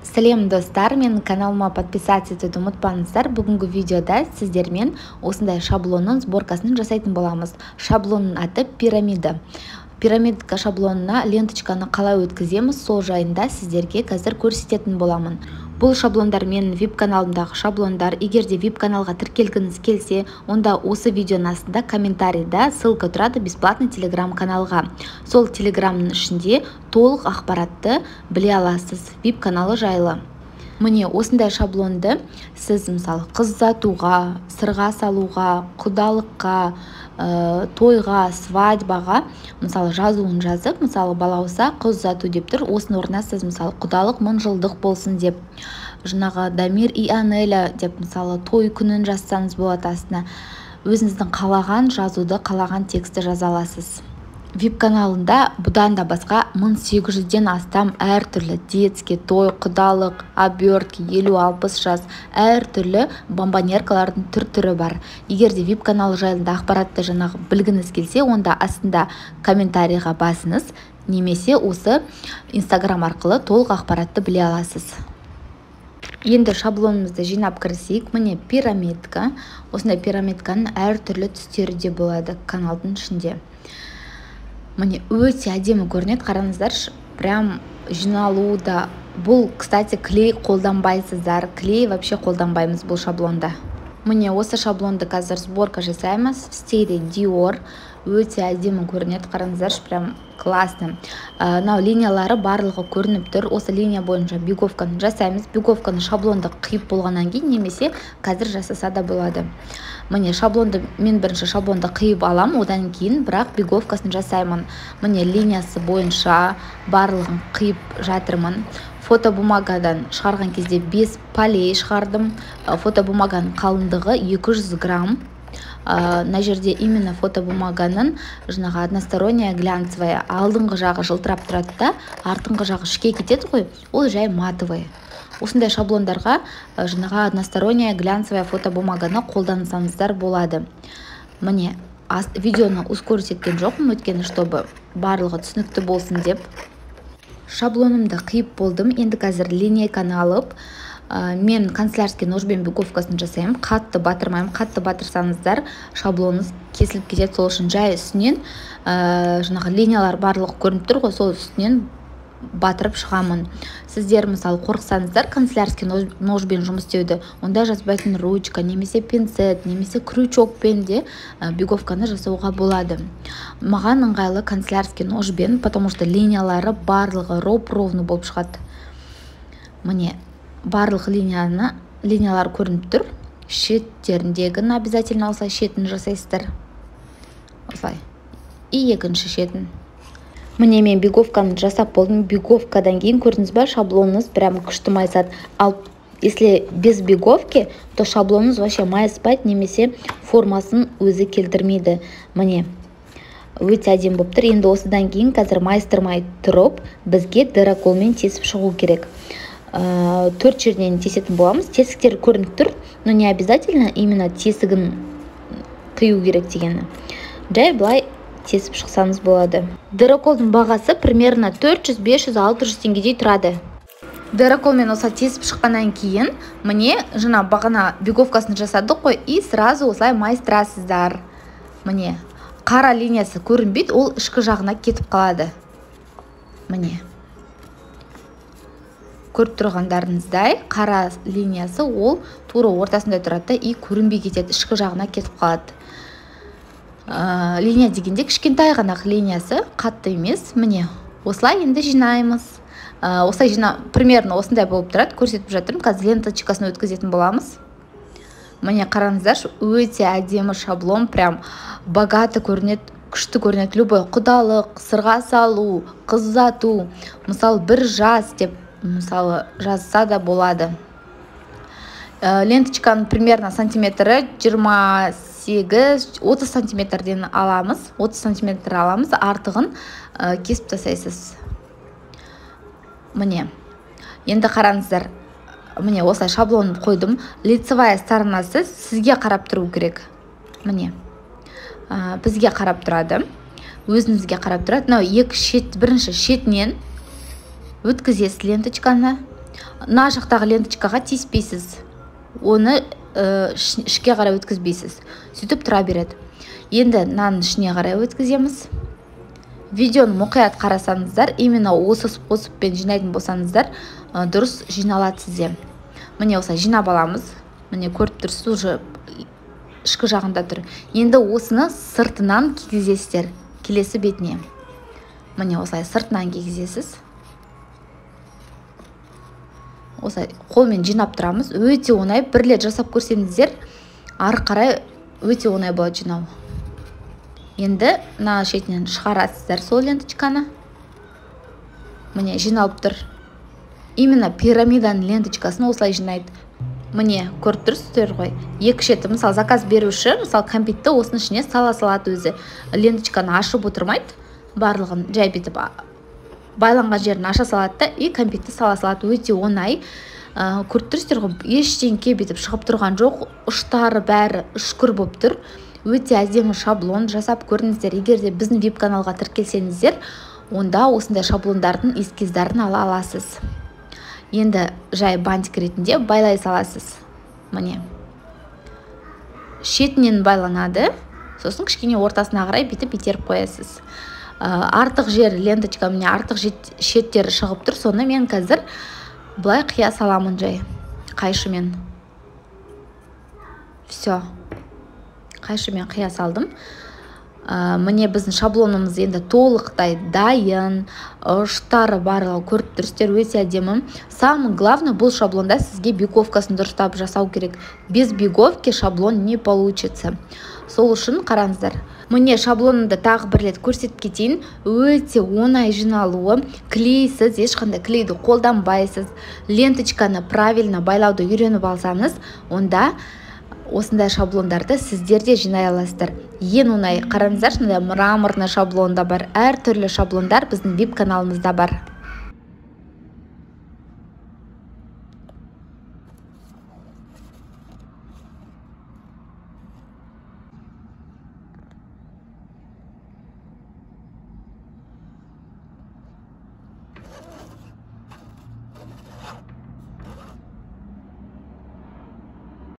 Сәлем достар, менің каналыма подписаться етуді ұмытпаңыздар. Бүгінгі видеода сіздермен осындай шаблонның сборкасын жасайтын боламыз. Шаблонның аты пирамида. Пирамидка шаблонына ленточканы қалай өткіземіз, сол жайында сіздерге қазір көрсететін боламын. Бұл шаблондар менің VIP каналымдағы шаблондар. Егер де VIP каналға тіркелгіңіз келсе, онда осы видеоның астында комментарийда ссылка тұрады бесплатный телеграм каналға. Сол телеграмның ішінде толық ақпаратты біле аласыз VIP каналы жайлы. Міне осындай шаблонды сіз мысалы қыз ұзатуға, сырға салуға, құдалыққа, тойға, свадьбаға мысалы жазуын жазып, мысалы бала болса қыз ұзату деп тұр, осының орнына сіз мысалы құдалық 1000 жылдық болсын деп, жаңағы Дамир и Анеля деп мысалы той күнін жазсаңыз болады, астына өзіңіздің қалаған жазуды, қалаған тексті жаза аласыз. VIP каналында бұдан да басқа 1800-ден астам әртүрлі детский, той, құдалық, обертки, 50-60 жас әртүрлі бомбонеркалардың түр-түрі бар. Егер де VIP каналы жайында ақпаратты жаңағы білгіңіз келсе, онда астында комментарийға басыңыз, немесе осы Instagram арқылы толық ақпаратты біле аласыз. Енді шаблонымызды жинап кірісейік. Міне пирамидка. Осындай пирамидканың әртүрлі түстері де болады каналдың ішінде. Міне өте әдемі көрінеді, қараңыздар, прям жиналуы да. Бұл, кстати, клей қолданбайсыздар. Клей вообще қолданбаймыз бұл шаблонда. Міне осы шаблонды қазір сборка жасаймыз. В стиле Dior. Өте әдемі көрінеді, қараңыздар, прям классно. Нау линиялары барлығы көрініп тұр. Осы линия бойынша беговканы жасаймыз. Беговканы шаблонды қиып болғаннан кейін немесе қазір жасаса да болады. Міне шаблонды, мен бірінші шаблонды қиып алам, одан кейін бірақ беговкасын жасаймын. Міне линиясы бойынша барлығын қиып жатырмын. Фотобумагадан шығарған кезде 5 полей шығардым. Фотобумаганың қалыңдығы 200 грамм. На жерде именно фотобумаганың жаңағы односторонняя глянцевая, алдыңғы жағы жылтырап тұрады да, артыңғы жағы ішке кетеді ғой, ол жай матовый. Осындай шаблондарға жаңағы односторонняя глянцевая фотобумаганы қолдансаңыздар болады. Міне видеоны ускорить еткен жоқпын, өйткені чтобы барлығы түсінікті болсын деп. Шаблонымды қиып болдым. Енді қазір линейканы алып, мен канцелярский ножбен беговкасын жасаймын. Қатты батырмаймын. Қатты батырсаңыздар шаблоныңыз кесіліп кетеді. Сол үшін жай үстінен жаңағы линиялар барлығы көрініп тұр ғой, сол үстінен батырып шығамын. Сіздер мысалы қорықсаңыздар канцелярский ножбен жұмыс істеуді, онда жазбайтын ручка, немесе пинцет, немесе крючокпен де беговканы жасауға болады. Маған ыңғайлы канцелярский ножбен, потому что линиялары барлығы ровно болып шығады. Міне барлық линиялар көрініп тұр. Шеттеріндегін обязательно осылай шетін жасайсыздар. Осылай. И екінші шетін. Міне мен беговканы жасап болдым. Беговкадан кейін көрдіңіз бе, шаблоныңыз прям күшті майысады. Ал если без беговки, то шаблоныңыз вообще майыспайды, немесе формасын өзі келтірмейді. Міне өте әдемі болып тұр. Енді осыдан кейін қазір майыстырмай тұрып, бізге дыроколмен тесіп шығу керек. 4 жерден тесетін боламыз. Тесіктер көрініп тұр, но не обязательно именно тесігін қию керек дегені. Жай былай тесіп шықсаңыз болады. Дыроколдың бағасы примерно 400, 500, 600 теңгедей тұрады. Дыроколмен осылай тесіп шыққаннан кейін, міне жаңа бағана беговкасын жасадық қой, и сразу осылай майыстырасыздар. Міне қара линиясы көрінбейді, ол ішкі жағына кетіп қалады. Міне көріп тұрғандарыңыздай, қара линиясы ол тура ортасында тұрады и көрінбей кетеді, ішкі жағына кетіп қалады. Линия дегенде кішкентай ғана линиясы, қатты емес. Міне осылай енді жинаймыз. Осылай примерно осындай болып тұрады, көрсетіп жатырмын. Қазір ленточкасын өткізетін боламыз. Міне қараңыздар, өте әдемі шаблон, прям богаты көрінеді, күшті көрінеді. Любой құдалық, сырға салу, қыз ұзату, мысалы бір жас деп мысалы жазса да болады. Ленточканың примерно сантиметрі 28-30 сантиметрден аламыз. 30 сантиметр аламыз, артығын кесіп тастайсыз. Міне енді қараңыздар, міне осылай шаблонын қойдым. Лицевая сторонасы сізге қарап тұру керек. Міне бізге қарап тұрады, өзіңізге қарап тұрады. Бірінші шетінен өткізесіз ленточканы, мына жақтағы ленточкаға тиіспейсіз, оны ішке қарай өткізбейсіз, сөйтіп тұра береді. Енді мынаның ішіне қарай өткіземіз. Видеоны мұқият қарасаңыздар, именно осы способпен жинайтын болсаңыздар, дұрыс жиналады сізде. Міне осылай жинап аламыз. Міне көріп тұрсыз, уже ішкі жағында тұр. Енді осыны сыртынан кигізесіздер, келесі бетіне. Міне осылай сыртынан кигізесіз. Осылай қолмен жинап тұрамыз. Өте оңай, бір рет жасап көрсеңіздер, ары қарай өте оңай болады жинау. Енді мына шетінен шығарасыздар сол ленточканы. Міне жиналып тұр. Именно пирамиданың ленточкасын осылай жинайды. Міне көріп тұрсыздар ғой. Екі шеті, мысалы заказ беруші, мысалы кәмпитті осының ішіне сала салады өзі. Ленточканы ашып отырмайды, барлығын жай бетіп байланған жерін аша салады да, и кәмпитті сала салады. Өте оңай. Көріп тұрсыздар ғой, ештеңке бетіп шығып тұрған жоқ. Ұштары бәрі үшкір болып тұр. Өте әдемі шаблон, жасап көріңіздер. Егер де біздің веб-каналға тіркелсеңіздер, онда осындай шаблондардың эскиздарын ала аласыз. Енді жай бантик ретінде байлай саласыз. Міне. Шетінен байланады, сосын кішкене ортасына қарай бетіп итеріп қоясыз. Артық жер ленточка, міне артық шеттері шығып тұр, соны мен қазір былай қия саламын жай, қайшымен. Все. Қайшымен қия салдым. Міне біздің шаблонымыз енді толықтай дайын, ұштары барлығы көріп тұрсыздар, өте әдемі. Самое главное, бұл шаблонда сізге биговкасын дұрыстап жасау керек. Без биговки шаблон не получится. Сол үшін қараңыздар. Міне шаблонымды тағы бір рет көрсетіп кетейін. Өте оңай жиналуы, клейсіз, ешқандай клейді қолданбайсыз. Ленточканы правильно байлауды үйреніп алсаңыз, онда осындай шаблондарды сіздер де жинай аласыздар. Ең оңай, қараңыздар, мраморный шаблон да бар, әр түрлі шаблондар біздің веб-каналымызда бар.